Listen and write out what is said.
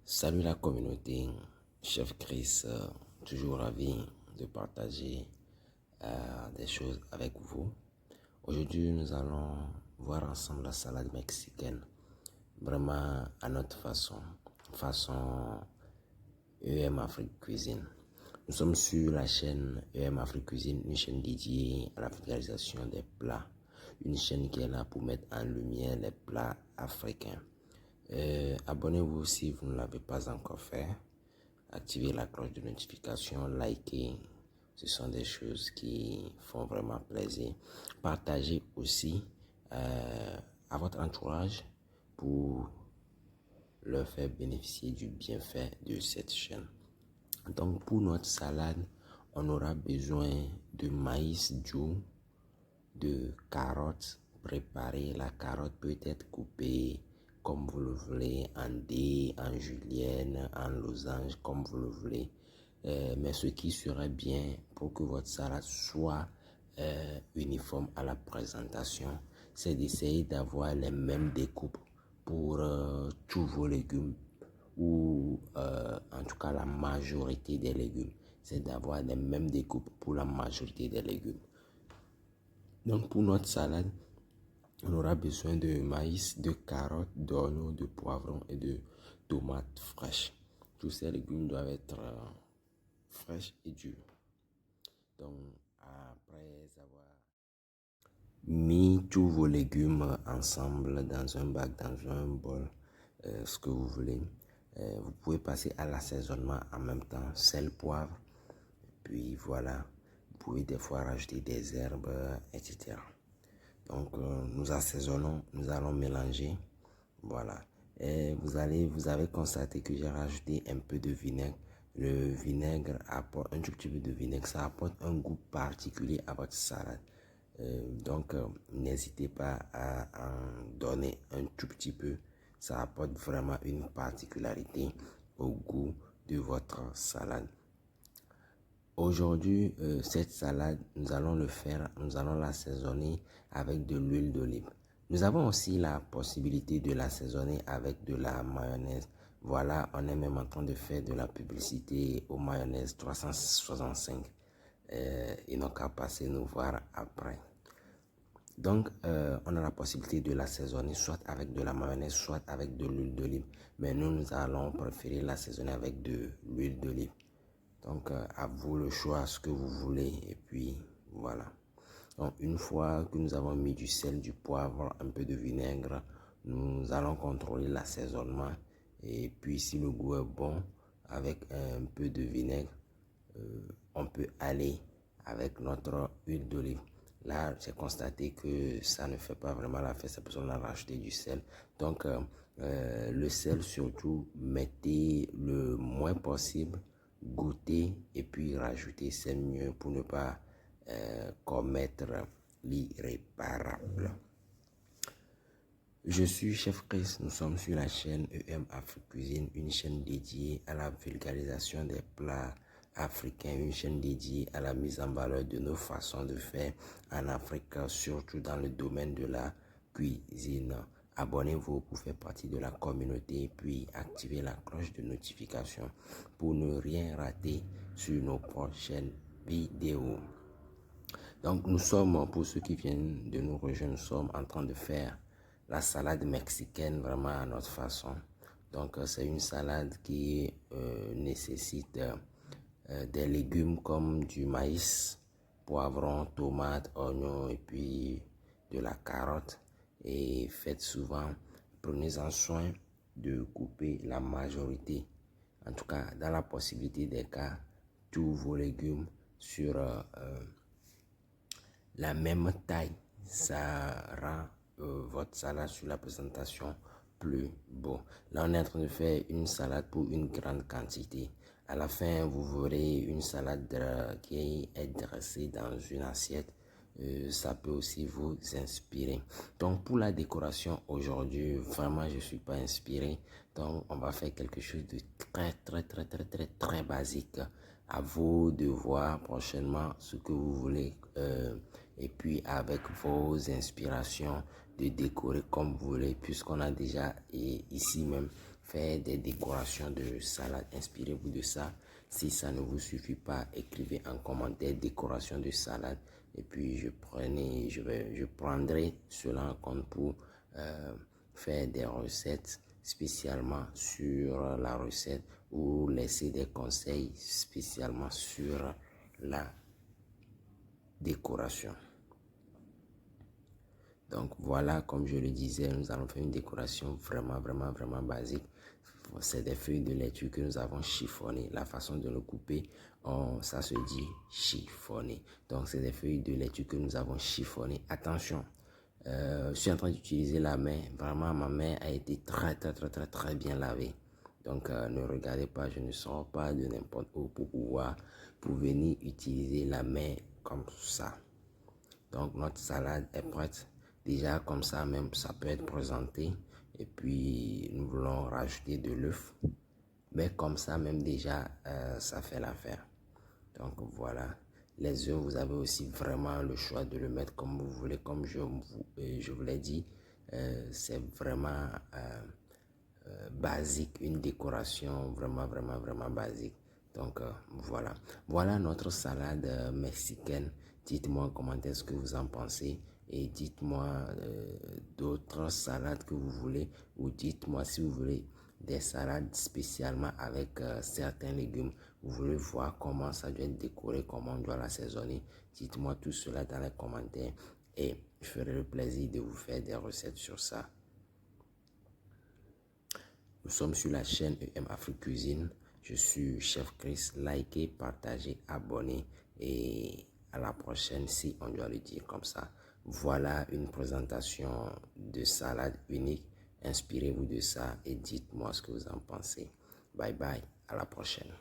Salut la communauté, Chef Chris, toujours ravi de partager des choses avec vous. Aujourd'hui, nous allons voir ensemble la salade mexicaine, vraiment à notre façon EM Afrique Cuisine. Nous sommes sur la chaîne EM Afrique Cuisine, une chaîne dédiée à la vulgarisation des plats, une chaîne qui est là pour mettre en lumière les plats africains. Abonnez-vous si vous ne l'avez pas encore fait. Activez la cloche de notification, likez. Ce sont des choses qui font vraiment plaisir. Partagez aussi à votre entourage pour leur faire bénéficier du bienfait de cette chaîne. Donc pour notre salade, on aura besoin de maïs doux, de carottes préparées. La carotte peut être coupée comme vous le voulez, en dés, en julienne, en losange, comme vous le voulez. Mais ce qui serait bien pour que votre salade soit uniforme à la présentation, c'est d'essayer d'avoir les mêmes découpes pour tous vos légumes, ou en tout cas la majorité des légumes. C'est d'avoir les mêmes découpes pour la majorité des légumes. Donc pour notre salade, on aura besoin de maïs, de carottes, d'oignons, de poivrons et de tomates fraîches. Tous ces légumes doivent être fraîches et durs. Donc après avoir mis tous vos légumes ensemble dans un bac, dans un bol, ce que vous voulez, vous pouvez passer à l'assaisonnement en même temps, sel, poivre, puis voilà, vous pouvez des fois rajouter des herbes, etc. Donc nous assaisonnons, nous allons mélanger, voilà. Et vous avez constaté que j'ai rajouté un peu de vinaigre. Le vinaigre apporte un tout petit peu de vinaigre, ça apporte un goût particulier à votre salade. Donc n'hésitez pas à en donner un tout petit peu, ça apporte vraiment une particularité au goût de votre salade. Aujourd'hui, cette salade, nous allons l'assaisonner avec de l'huile d'olive. Nous avons aussi la possibilité de l'assaisonner avec de la mayonnaise. Voilà, on est même en train de faire de la publicité aux mayonnaise 365. Ils n'ont qu'à passer nous voir après. Donc, on a la possibilité de l'assaisonner soit avec de la mayonnaise, soit avec de l'huile d'olive. Mais nous allons préférer l'assaisonner avec de l'huile d'olive. Donc, à vous le choix, ce que vous voulez. Et puis, voilà. Donc, une fois que nous avons mis du sel, du poivre, un peu de vinaigre, nous allons contrôler l'assaisonnement. Et puis, si le goût est bon, avec un peu de vinaigre, on peut aller avec notre huile d'olive. Là, j'ai constaté que ça ne fait pas vraiment l'affaire, c'est pour ça qu'on a rajouté du sel. Donc, le sel, surtout, mettez le moins possible, goûter et puis rajouter, c'est mieux pour ne pas commettre l'irréparable. Je suis Chef Chris, nous sommes sur la chaîne EM Afrique Cuisine, une chaîne dédiée à la vulgarisation des plats africains, une chaîne dédiée à la mise en valeur de nos façons de faire en Afrique, surtout dans le domaine de la cuisine. Abonnez-vous pour faire partie de la communauté, puis activez la cloche de notification pour ne rien rater sur nos prochaines vidéos. Donc nous sommes, pour ceux qui viennent de nous rejoindre, nous sommes en train de faire la salade mexicaine vraiment à notre façon. Donc c'est une salade qui nécessite des légumes comme du maïs, poivron, tomate, oignon et puis de la carotte. Et faites souvent, prenez-en soin de couper la majorité, en tout cas dans la possibilité des cas, tous vos légumes sur la même taille. Ça rend votre salade sur la présentation plus beau. Là, on est en train de faire une salade pour une grande quantité. À la fin, vous verrez une salade qui est dressée dans une assiette. Ça peut aussi vous inspirer. Donc, pour la décoration aujourd'hui, vraiment, je ne suis pas inspiré. Donc, on va faire quelque chose de très basique. À vous de voir prochainement ce que vous voulez. Et puis avec vos inspirations de décorer comme vous voulez, puisqu'on a déjà ici même faire des décorations de salade. Inspirez-vous de ça. Si ça ne vous suffit pas, écrivez en commentaire décoration de salade. Et puis je prendrai cela en compte pour faire des recettes spécialement sur la recette ou laisser des conseils spécialement sur la décoration. Donc voilà, comme je le disais, nous allons faire une décoration vraiment basique. C'est des feuilles de laitue que nous avons chiffonnées. La façon de le couper, ça se dit chiffonné. Donc c'est des feuilles de laitue que nous avons chiffonnées. Attention, je suis en train d'utiliser la main. Vraiment, ma main a été très bien lavée. Donc ne regardez pas, je ne sors pas de n'importe où pour venir utiliser la main comme ça. Donc notre salade est prête. Déjà comme ça même, ça peut être présenté. Et puis nous voulons rajouter de l'œuf. Mais comme ça même déjà, ça fait l'affaire. Donc voilà. Les œufs, vous avez aussi vraiment le choix de le mettre comme vous voulez. Comme je vous l'ai dit, c'est vraiment basique. Une décoration vraiment basique. Donc voilà. Voilà notre salade mexicaine. Dites-moi en commentaire ce que vous en pensez. Et dites-moi d'autres salades que vous voulez. Ou dites-moi si vous voulez des salades spécialement avec certains légumes. Vous voulez voir comment ça doit être décoré, comment on doit l'assaisonner. Dites-moi tout cela dans les commentaires. Et je ferai le plaisir de vous faire des recettes sur ça. Nous sommes sur la chaîne EM Afrique Cuisine. Je suis Chef Chris. Likez, partagez, abonnez et à la prochaine si on doit le dire comme ça. Voilà une présentation de salade unique. Inspirez-vous de ça et dites-moi ce que vous en pensez. Bye bye, à la prochaine.